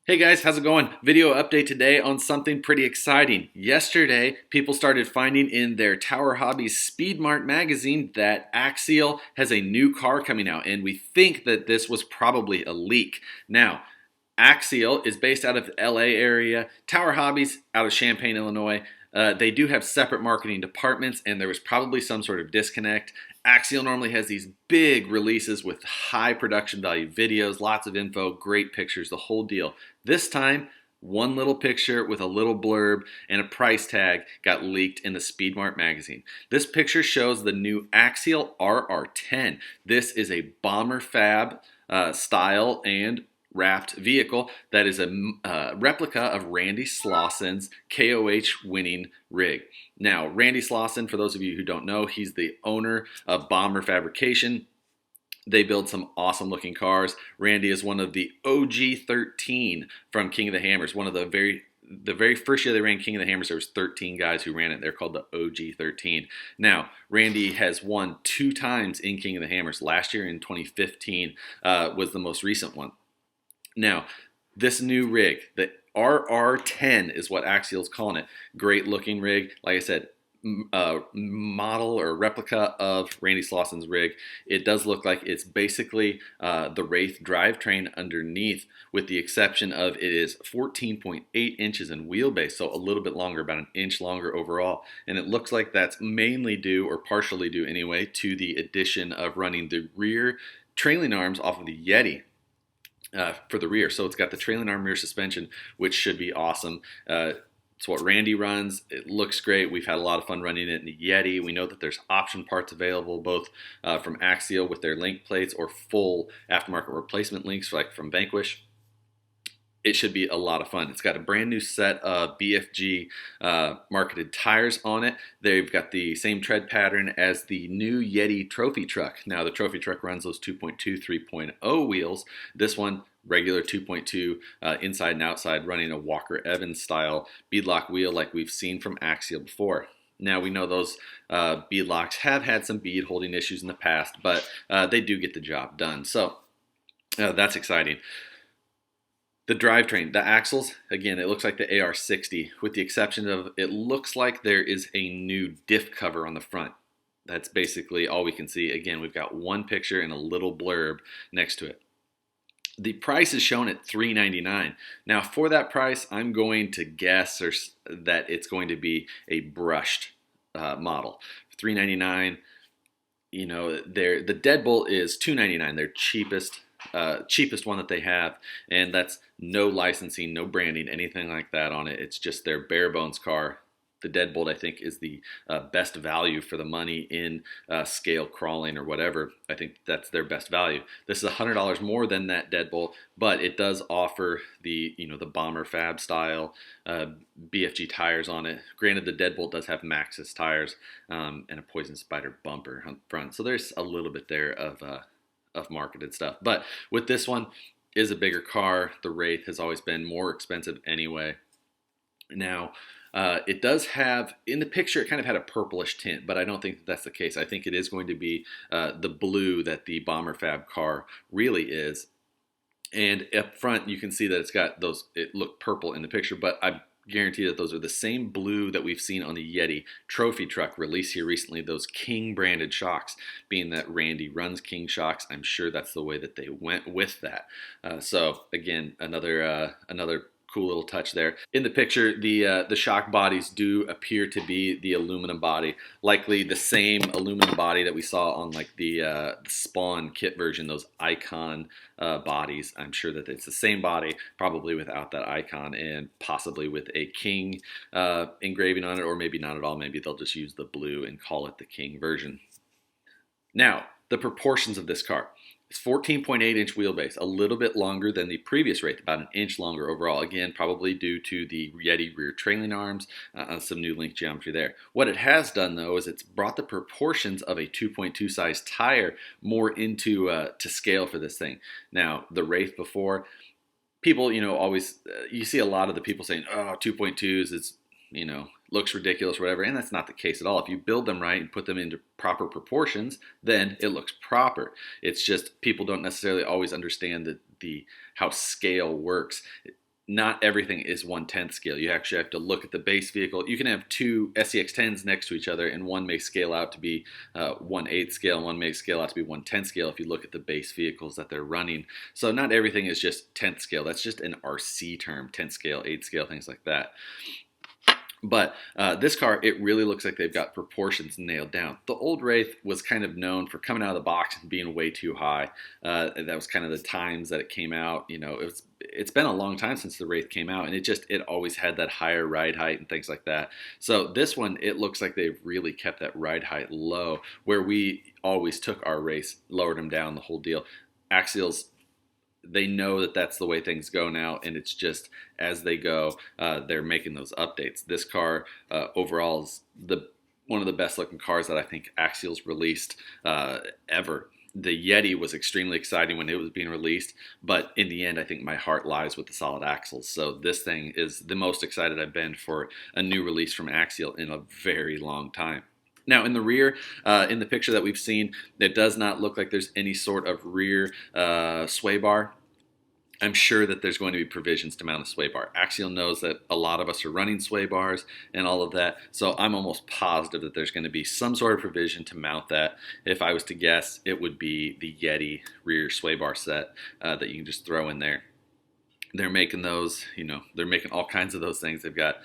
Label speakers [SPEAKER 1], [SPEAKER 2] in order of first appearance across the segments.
[SPEAKER 1] Hey guys, how's it going? Video update today on something pretty exciting. Yesterday, people started finding in their Tower Hobbies Speed Mart magazine that Axial has a new car coming out, and we think that this was probably a leak. Now, Axial is based out of the LA area, Tower Hobbies out of Champaign, Illinois. They do have separate marketing departments, and there was probably some sort of disconnect. Axial normally has these big releases with high production value videos, lots of info, great pictures, the whole deal. This time, one little picture with a little blurb and a price tag got leaked in the Speed Mart magazine. This picture shows the new Axial RR10. This is a bomber fab style and wrapped vehicle that is a replica of Randy Slaussen's KOH winning rig. Now, Randy Slaussen, for those of you who don't know, he's the owner of Bomber Fabrication. They build some awesome looking cars. Randy is one of the OG 13 from King of the Hammers. One of the very first year they ran King of the Hammers, there was 13 guys who ran it. They're called the OG 13. Now, Randy has won 2 times in King of the Hammers. Last year in 2015 was the most recent one. Now, this new rig, the RR10 is what Axial's calling it. Great looking rig. Like I said, model or replica of Randy Slaussen's rig. It does look like it's basically the Wraith drivetrain underneath, with the exception of it is 14.8 inches in wheelbase, so a little bit longer, about an inch longer overall. And it looks like that's mainly due, or partially due anyway, to the addition of running the rear trailing arms off of the Yeti. For the rear. So it's got the trailing arm rear suspension, which should be awesome. It's what Randy runs. It looks great. We've had a lot of fun running it in the Yeti. We know that there's option parts available, both from Axial with their link plates or full aftermarket replacement links like from Vanquish. It should be a lot of fun. It's got a brand new set of BFG marketed tires on it. They've got the same tread pattern as the new Yeti trophy truck. Now the trophy truck runs those 2.2 3.0 wheels. This one, regular 2.2 inside and outside, running a Walker Evans style beadlock wheel like we've seen from Axial before. Now we know those bead locks have had some bead holding issues in the past, but they do get the job done. So that's exciting. The drivetrain, the axles, again, it looks like the AR60, with the exception of it looks like there is a new diff cover on the front. That's basically all we can see. Again, we've got one picture and a little blurb next to it. The price is shown at $399. Now, for that price, I'm going to guess that it's going to be a brushed model. $399. You know, the Deadbolt is $299. Their cheapest one that they have, and that's no licensing, no branding, anything like that on it. It's just their bare bones car. The Deadbolt, I think, is the best value for the money in scale crawling or whatever. I think that's their best value. This is $100 more than that Deadbolt, but it does offer the the bomber fab style BFG tires on it. Granted, the Deadbolt does have Maxxis tires and a Poison Spider bumper on front, so there's a little bit there of marketed stuff. But with this one, is a bigger car. The Wraith has always been more expensive anyway. Now, it does have, in the picture, it kind of had a purplish tint, but I don't think that's the case. I think it is going to be the blue that the Bomber Fab car really is. And up front, you can see that it's got those, it looked purple in the picture, but I guarantee that those are the same blue that we've seen on the Yeti trophy truck released here recently, those King branded shocks. Being that Randy runs King shocks, I'm sure that's the way that they went with that. So again, another cool little touch there. In the picture, the shock bodies do appear to be the aluminum body, likely the same aluminum body that we saw on like the Spawn kit version, those Icon bodies. I'm sure that it's the same body, probably without that icon, and possibly with a King engraving on it, or maybe not at all. Maybe they'll just use the blue and call it the King version. Now, the proportions of this car. It's 14.8-inch wheelbase, a little bit longer than the previous Wraith, about an inch longer overall. Again, probably due to the Yeti rear trailing arms, some new link geometry there. What it has done, though, is it's brought the proportions of a 2.2 size tire more into to scale for this thing. Now, the Wraith before, people, always, you see a lot of the people saying, oh, 2.2s, it's, looks ridiculous or whatever, and that's not the case at all. If you build them right and put them into proper proportions, then it looks proper. It's just people don't necessarily always understand how scale works. not everything is 1/10 scale. You actually have to look at the base vehicle. You can have two SCX10s next to each other, and one may scale out to be 1/8 scale, and one may scale out to be 1/10 scale if you look at the base vehicles that they're running. So not everything is just 10th scale. That's just an RC term, 10th scale, 8th scale, things like that. But this car, it really looks like they've got proportions nailed down. The old Wraith was kind of known for coming out of the box and being way too high. That was kind of the times that it came out. You know, it's been a long time since the Wraith came out, and it always had that higher ride height and things like that. So this one, it looks like they've really kept that ride height low, where we always took our Wraiths, lowered them down, the whole deal. Axial's, they know that that's the way things go now, and it's just as they go, they're making those updates. This car overall is one of the best looking cars that I think Axial's released ever. The Yeti was extremely exciting when it was being released, but in the end, I think my heart lies with the solid axles. So this thing is the most excited I've been for a new release from Axial in a very long time. Now, in the rear, in the picture that we've seen, it does not look like there's any sort of rear sway bar. I'm sure that there's going to be provisions to mount a sway bar. Axial knows that a lot of us are running sway bars and all of that, so I'm almost positive that there's going to be some sort of provision to mount that. If I was to guess, it would be the Yeti rear sway bar set that you can just throw in there. They're making those, you know, they're making all kinds of those things. They've got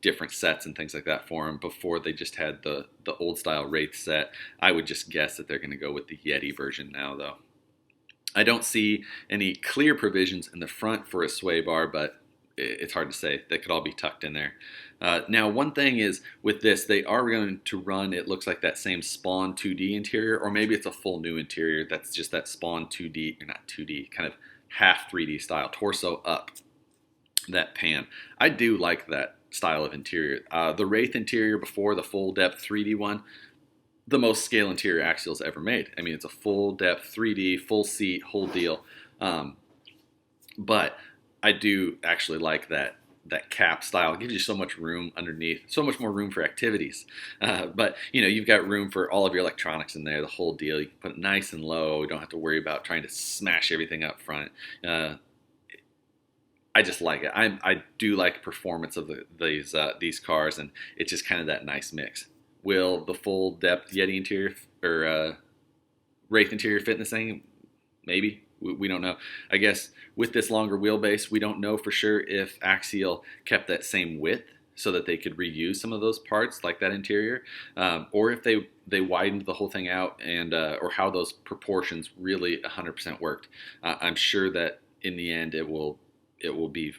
[SPEAKER 1] different sets and things like that for them. Before, they just had the old style Wraith set. I would just guess that they're going to go with the Yeti version now, though. I don't see any clear provisions in the front for a sway bar, but it's hard to say. They could all be tucked in there. Now, one thing is, with this, they are going to run, it looks like that same Spawn 2D interior, or maybe it's a full new interior that's just that Spawn 2D, or not 2D, kind of half 3D style, torso up, that pan. I do like that style of interior. The Wraith interior before, the full depth 3D one, the most scale interior Axial's ever made. I mean, it's a full depth 3D, full seat, whole deal. But I do actually like that cap style. It gives you so much room underneath, so much more room for activities. But you know, you've got room for all of your electronics in there, the whole deal. You can put it nice and low. You don't have to worry about trying to smash everything up front. I just like it. I do like performance of these cars, and it's just kind of that nice mix. Will the full depth Yeti interior or Wraith interior fit in this thing? Maybe. We don't know. I guess with this longer wheelbase, we don't know for sure if Axial kept that same width so that they could reuse some of those parts like that interior, or if they widened the whole thing out, and or how those proportions really 100% worked. I'm sure that in the end it will be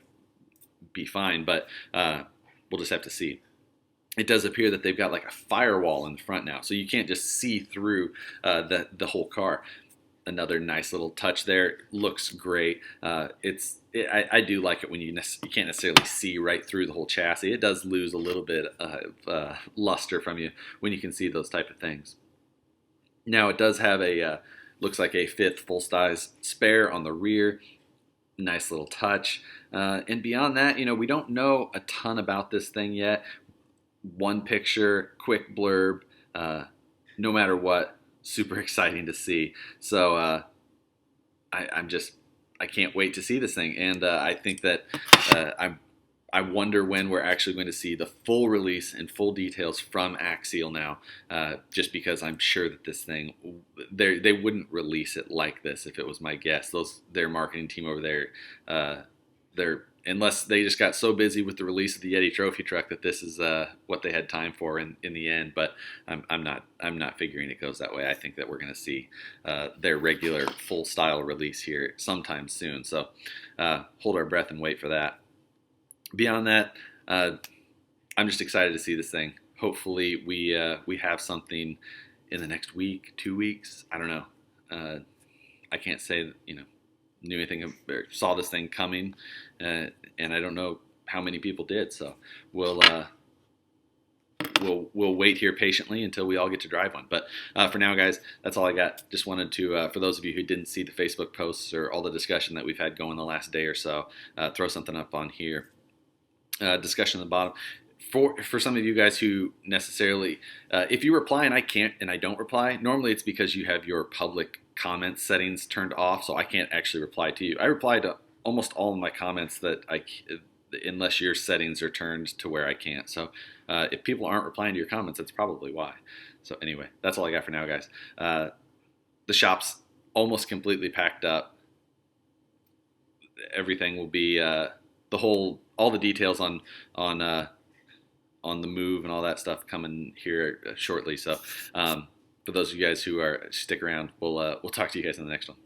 [SPEAKER 1] fine, but we'll just have to see. It does appear that they've got like a firewall in the front now, so you can't just see through the whole car. Another nice little touch there. Looks great. I do like it when you can't necessarily see right through the whole chassis. It does lose a little bit of luster from you when you can see those type of things. Now it does have looks like a 5th full-size spare on the rear. Nice little touch. And beyond that, you know, we don't know a ton about this thing yet. One picture, quick blurb, no matter what, super exciting to see. So I can't wait to see this thing, and I think that I wonder when we're actually going to see the full release and full details from Axial now, just because I'm sure that this thing, they wouldn't release it like this if it was my guess. Their marketing team over there, unless they just got so busy with the release of the Yeti trophy truck that this is what they had time for in the end. But I'm not figuring it goes that way. I think that we're going to see their regular full style release here sometime soon. So hold our breath and wait for that. Beyond that, I'm just excited to see this thing. Hopefully we have something in the next week, 2 weeks. I don't know. I can't say, you know, knew anything or saw this thing coming, and I don't know how many people did. So we'll wait here patiently until we all get to drive one. But for now, guys, that's all I got. Just wanted to, for those of you who didn't see the Facebook posts or all the discussion that we've had going the last day or so, throw something up on here. Discussion at the bottom. For some of you guys who necessarily, if you reply and I can't and I don't reply, normally it's because you have your public comment settings turned off, so I can't actually reply to you. I reply to almost all of my comments that unless your settings are turned to where I can't. So if people aren't replying to your comments, that's probably why. So anyway, that's all I got for now, guys. The shop's almost completely packed up. Everything will be all the details on the move and all that stuff coming here shortly. So for those of you guys who are stick around, we'll talk to you guys in the next one.